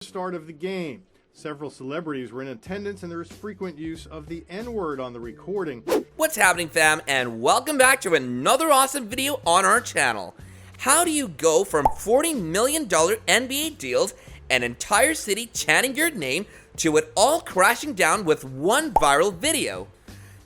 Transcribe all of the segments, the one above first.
Start of the game. Several celebrities were in attendance and there was frequent use of the N-word on the recording. What's happening, fam, and welcome back to another awesome video on our channel. How do you go from $40 million NBA deals, an entire city chanting your name, to it all crashing down with one viral video?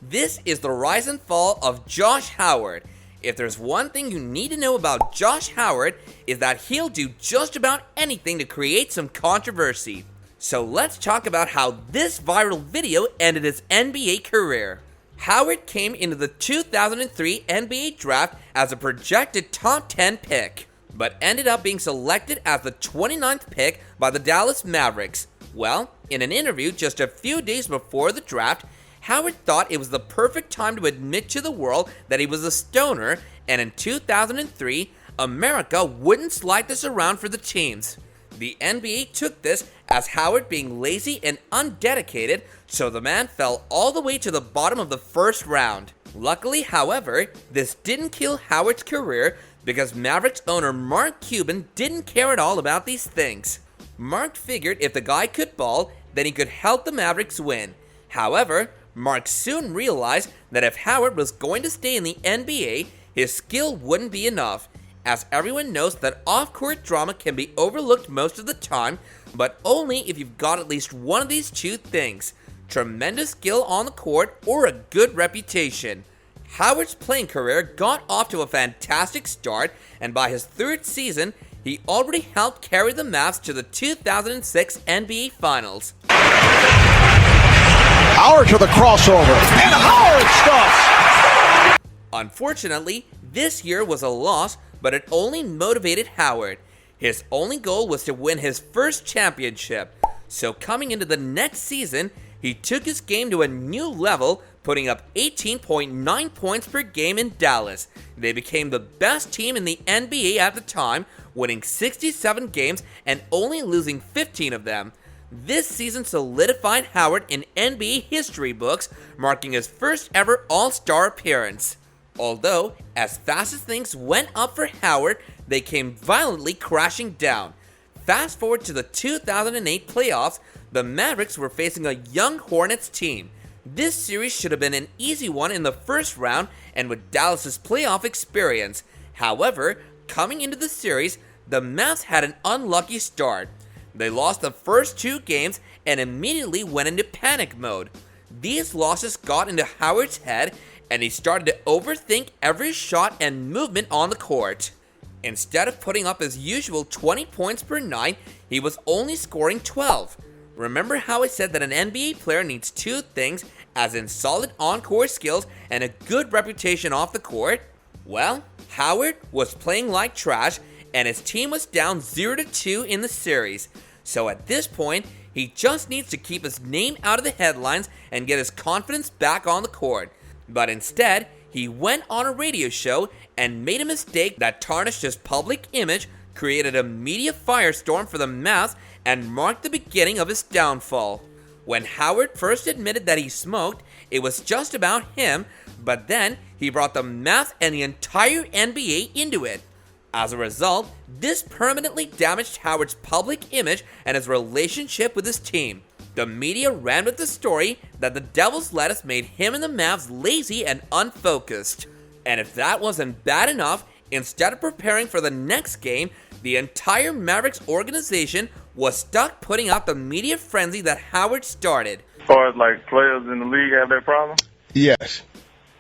This is the rise and fall of Josh Howard. If there's one thing you need to know about Josh Howard, is that he'll do just about anything to create some controversy. So let's talk about how this viral video ended his NBA career. Howard came into the 2003 NBA draft as a projected top 10 pick, but ended up being selected as the 29th pick by the Dallas Mavericks. Well, in an interview just a few days before the draft, Howard thought it was the perfect time to admit to the world that he was a stoner, and in 2003, America wouldn't slide this around for the teams. The NBA took this as Howard being lazy and undedicated, so the man fell all the way to the bottom of the first round. Luckily, however, this didn't kill Howard's career because Mavericks owner Mark Cuban didn't care at all about these things. Mark figured if the guy could ball, then he could help the Mavericks win. However, Mark soon realized that if Howard was going to stay in the NBA, his skill wouldn't be enough, as everyone knows that off-court drama can be overlooked most of the time, but only if you've got at least one of these two things: tremendous skill on the court or a good reputation. Howard's playing career got off to a fantastic start, and by his third season, he already helped carry the Mavs to the 2006 NBA Finals. Howard to the crossover, and Howard stuffs! Unfortunately, this year was a loss, but it only motivated Howard. His only goal was to win his first championship. So coming into the next season, he took his game to a new level, putting up 18.9 points per game in Dallas. They became the best team in the NBA at the time, winning 67 games and only losing 15 of them. This season solidified Howard in NBA history books, marking his first ever All-Star appearance. Although, as fast as things went up for Howard, they came violently crashing down. Fast forward to the 2008 playoffs, the Mavericks were facing a young Hornets team. This series should have been an easy one in the first round and with Dallas's playoff experience. However, coming into the series, the Mavs had an unlucky start. They lost the first two games and immediately went into panic mode. These losses got into Howard's head and he started to overthink every shot and movement on the court. Instead of putting up his usual 20 points per night, he was only scoring 12. Remember how I said that an NBA player needs two things, as in solid on-court skills and a good reputation off the court? Well, Howard was playing like trash and his team was down 0-2 in the series. So at this point, he just needs to keep his name out of the headlines and get his confidence back on the court. But instead, he went on a radio show and made a mistake that tarnished his public image, created a media firestorm for the Mavs, and marked the beginning of his downfall. When Howard first admitted that he smoked, it was just about him, but then he brought the Mavs and the entire NBA into it. As a result, this permanently damaged Howard's public image and his relationship with his team. The media ran with the story that the Devil's Lettuce made him and the Mavs lazy and unfocused. And if that wasn't bad enough, instead of preparing for the next game, the entire Mavericks organization was stuck putting out the media frenzy that Howard started. As far as like players in the league have that problem? Yes.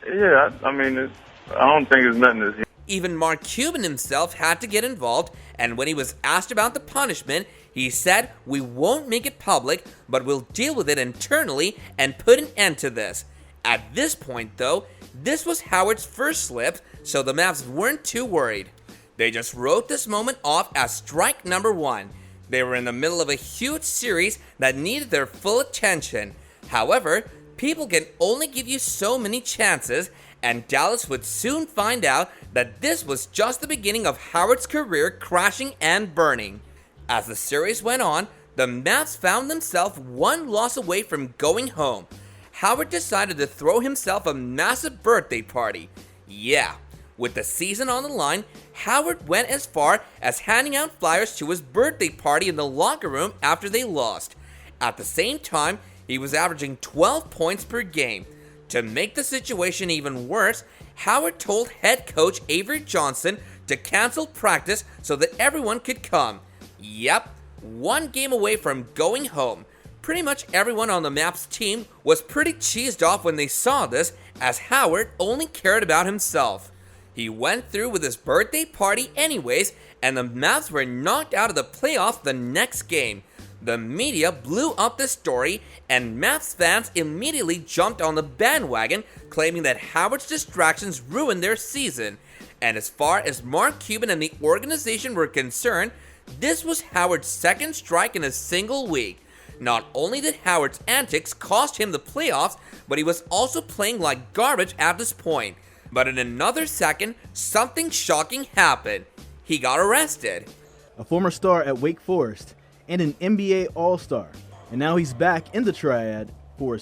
Yeah, I mean, I don't think it's nothing that's... Even Mark Cuban himself had to get involved, and when he was asked about the punishment, he said, "We won't make it public, but we'll deal with it internally and put an end to this." At this point though, this was Howard's first slip, so the Mavs weren't too worried. They just wrote this moment off as strike number one. They were in the middle of a huge series that needed their full attention. However, people can only give you so many chances, and Dallas would soon find out that this was just the beginning of Howard's career crashing and burning. As the series went on, the Mavs found themselves one loss away from going home. Howard decided to throw himself a massive birthday party. Yeah, With the season on the line, Howard went as far as handing out flyers to his birthday party in the locker room after they lost. At the same time, he was averaging 12 points per game. To make the situation even worse, Howard told head coach Avery Johnson to cancel practice so that everyone could come. Yep, one game away from going home. Pretty much everyone on the Maps team was pretty cheesed off when they saw this, as Howard only cared about himself. He went through with his birthday party anyways, and the Maps were knocked out of the playoffs the next game. The media blew up the story, and Maps fans immediately jumped on the bandwagon, claiming that Howard's distractions ruined their season. And as far as Mark Cuban and the organization were concerned, this was Howard's second strike in a single week. Not only did Howard's antics cost him the playoffs, but he was also playing like garbage at this point. But in another second, something shocking happened. He got arrested. A former star at Wake Forest and an NBA All-Star, and now he's back in the triad for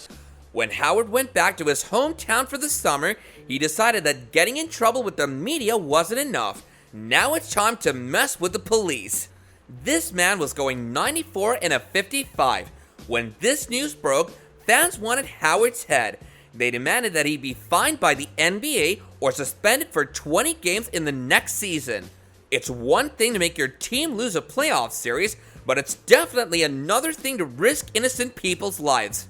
When Howard went back to his hometown for the summer, he decided that getting in trouble with the media wasn't enough. Now it's time to mess with the police. This man was going 94 and a 55. When this news broke, fans wanted Howard's head. They demanded that he be fined by the NBA or suspended for 20 games in the next season. It's one thing to make your team lose a playoff series, but it's definitely another thing to risk innocent people's lives.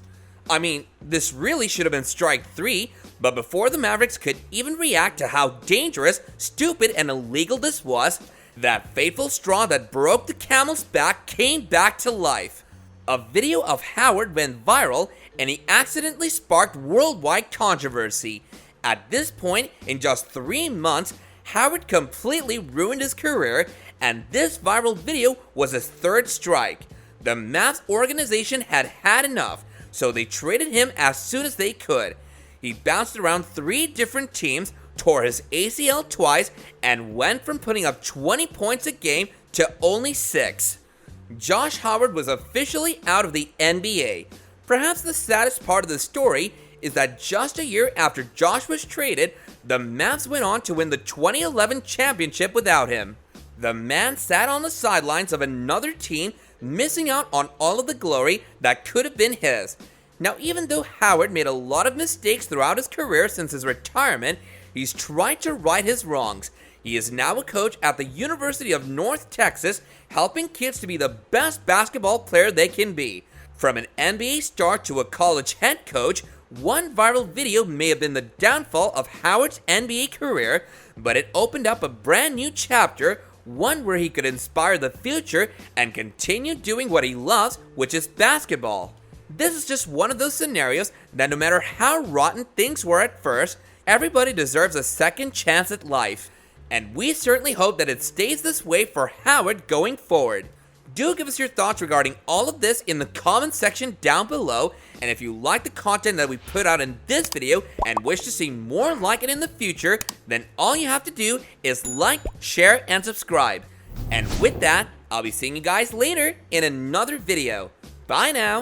I mean, this really should have been strike 3, but before the Mavericks could even react to how dangerous, stupid, and illegal this was, that fateful straw that broke the camel's back came back to life. A video of Howard went viral, and he accidentally sparked worldwide controversy. At this point, in just 3 months, Howard completely ruined his career, and this viral video was his third strike. The Mavs organization had had enough, so they traded him as soon as they could. He bounced around 3 different teams, tore his ACL twice, and went from putting up 20 points a game to only 6. Josh Howard was officially out of the NBA. Perhaps the saddest part of the story is that just a year after Josh was traded, the Mavs went on to win the 2011 championship without him. The man sat on the sidelines of another team, missing out on all of the glory that could have been his. Now, even though Howard made a lot of mistakes throughout his career since his retirement, he's tried to right his wrongs. He is now a coach at the University of North Texas, helping kids to be the best basketball player they can be. From an NBA star to a college head coach, one viral video may have been the downfall of Howard's NBA career, but it opened up a brand new chapter, one where he could inspire the future and continue doing what he loves, which is basketball. This is just one of those scenarios that no matter how rotten things were at first, everybody deserves a second chance at life. And we certainly hope that it stays this way for Howard going forward. Do give us your thoughts regarding all of this in the comment section down below, and if you like the content that we put out in this video and wish to see more like it in the future, then all you have to do is like, share, and subscribe. And with that, I'll be seeing you guys later in another video. Bye now!